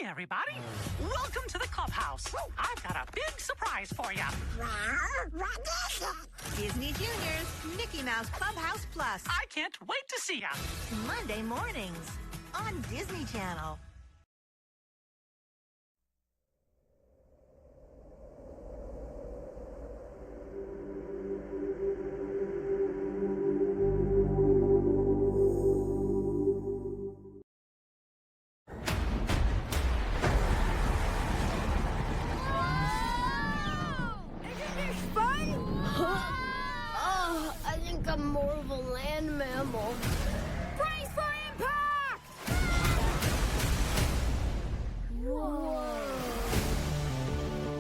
everybody. Welcome to the clubhouse. I've got a big surprise for you. What is it? Disney Junior's Mickey Mouse Clubhouse Plus. I can't wait to see ya. Monday mornings on Disney Channel. I think I'm more of a land mammal. Brace for impact! Whoa.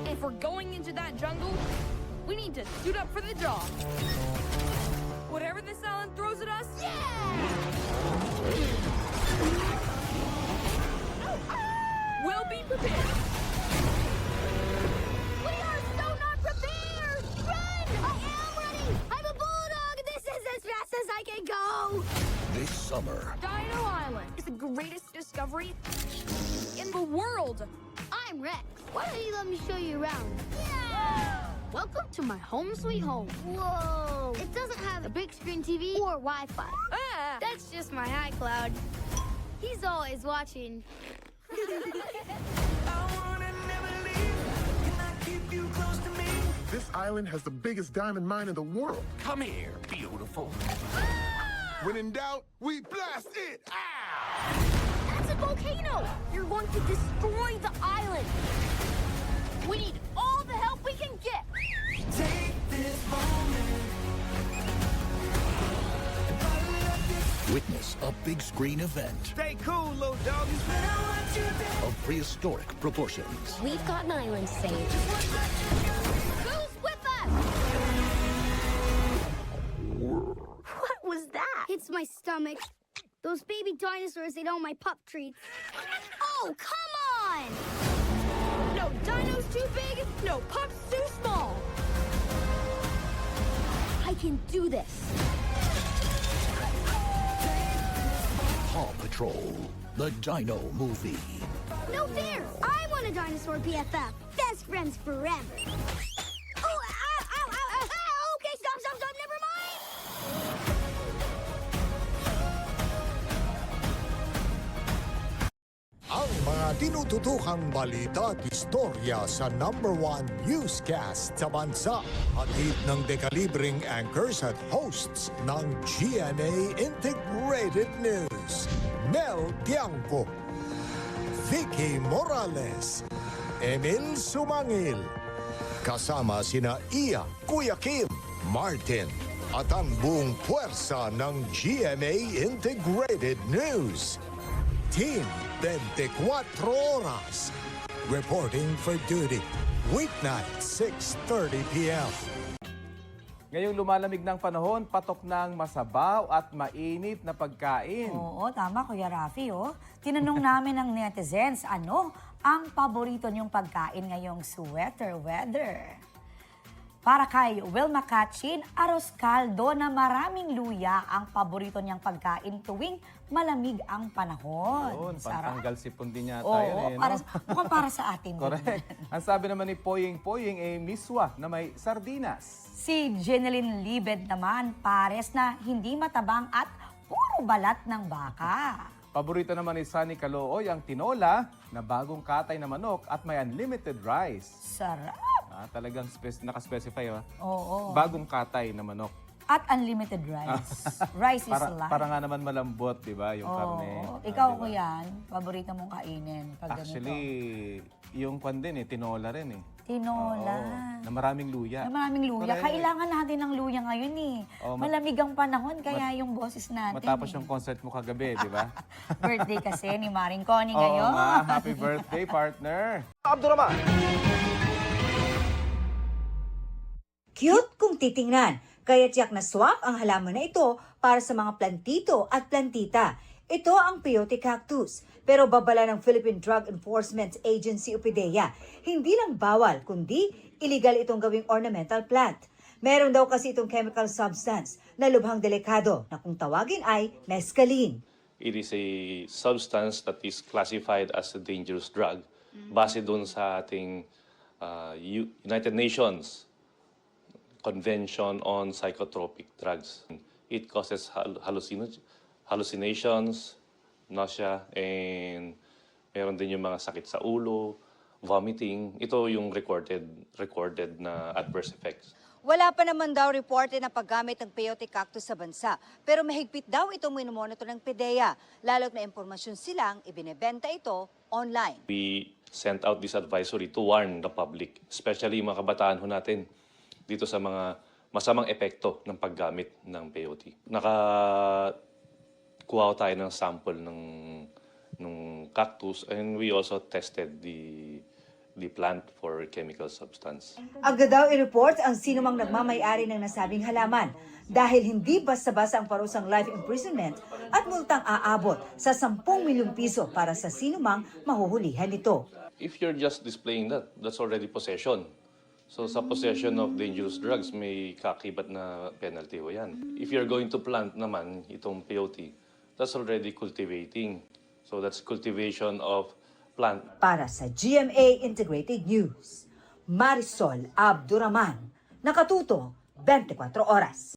If we're going into that jungle, we need to suit up for the job. Whatever this island throws at us, we'll be prepared. We are so not prepared! Run! I am ready! I'm a bulldog! This is as fast as I can go! This summer, Dino Island is the greatest discovery in the world. I'm Rex. Why don't you let me show you around? Yeah! Welcome to my home sweet home. Whoa! It doesn't have a big screen TV or Wi-Fi. Ah, That's just my iCloud. He's always watching. This island has the biggest diamond mine in the world. come here, beautiful. When in doubt, we blast it! That's a volcano! You're going to destroy the island! We need all the help we can get! Witness a big screen event Stay cool, little doggies. of prehistoric proportions. We've got an island saved. Who's with us? What was that? It's my stomach. Those baby dinosaurs ate all my pup treats. Oh, come on! no dino's too big, no pup's too small. I can do this. Paw Patrol, the Dino Movie. No fair! I want a dinosaur BFF. Best friends forever. Oh, ow, ow, ow, ow, ow. Okay, stop, never mind. Ang mga tinututukang balita at istorya sa #1 newscast sa bansa. Hatid ng dekalibreng anchors at hosts ng GMA Integrated News. Mel Tiangco, Vicky Morales, Emil Sumangil. Kasama sina Iya, Kuya Kim, Martin, at ang buong puwersa ng GMA Integrated News. Team 24 Oras. Reporting for duty. Weeknight, 6:30 p.m. Ngayong lumalamig ng panahon, patok ng masabaw at mainit na pagkain. Oo, tama Kuya Rafi. Oh. Tinanong namin ng netizens, ano ang paborito niyong pagkain ngayong sweater weather? Para kay Wilma Kachin, arroz caldo na maraming luya ang paborito niyang pagkain tuwing malamig ang panahon. Yun, pantanggal sipon din yata Oo, yun eh, para, no? mukhang para sa atin. Correct. Ang sabi naman ni Poying Poying ay miswa na may sardinas. Si Jeneline Libed naman, pares na hindi matabang at puro balat ng baka. Paborito naman ni Sunny Calooy ang tinola na bagong katay na manok at may unlimited rice. Sarap! Talagang nakaspecify. Oo. Bagong katay na manok. At unlimited rice. Rice is life. Para nga naman malambot, di ba, yung karne. Ikaw diba? ko yan, paborito mong kainin pag Actually, ganito. yung kwan din tinola rin eh. Tinola. Oo, na maraming luya. Na maraming luya. Correct. Kailangan natin ng luya ngayon eh. Oo, Malamig ang panahon, kaya yung boses natin. Matapos yung concert mo kagabi, di ba? Birthday kasi ni Maring Connie Oo ngayon. nga, happy birthday, partner! Cute kung titingnan, kaya tiyak na swak ang halaman na ito para sa mga plantito at plantita. Ito ang peyote cactus, pero babala ng Philippine Drug Enforcement Agency o PDEA. Hindi lang bawal, kundi illegal itong gawing ornamental plant. Meron daw kasi itong chemical substance na lubhang delikado na kung tawagin ay mescaline. it is a substance that is classified as a dangerous drug base doon sa ating United Nations Convention on Psychotropic Drugs. It causes hallucinations, nausea, and meron din yung mga sakit sa ulo, vomiting. Ito yung recorded na adverse effects. Wala pa naman daw reporte na paggamit ng peyote cactus sa bansa, pero mahigpit daw itong minomonitor ng PDEA, lalo't may impormasyon silang ibinebenta ito online. We sent out this advisory to warn the public, especially mga kabataan ho natin, dito sa mga masamang epekto ng paggamit ng peyote. Nakakuha tayo ng sample ng cactus, and we also tested the plant for chemical substance. Agad daw i-report ang sinumang nagmamay-ari ng nasabing halaman dahil hindi basta-basta ang parusang life imprisonment at multang aabot sa 10 milyong piso para sa sinumang mahuhulihan nito. If you're just displaying that, that's already possession. So sa possession of dangerous drugs, may kakibat na penalty ho yan. If you're going to plant naman itong peyote, that's already cultivating. So that's cultivation of plant. Para sa GMA Integrated News, Marisol Abduraman, Nakatuto, 24 Oras.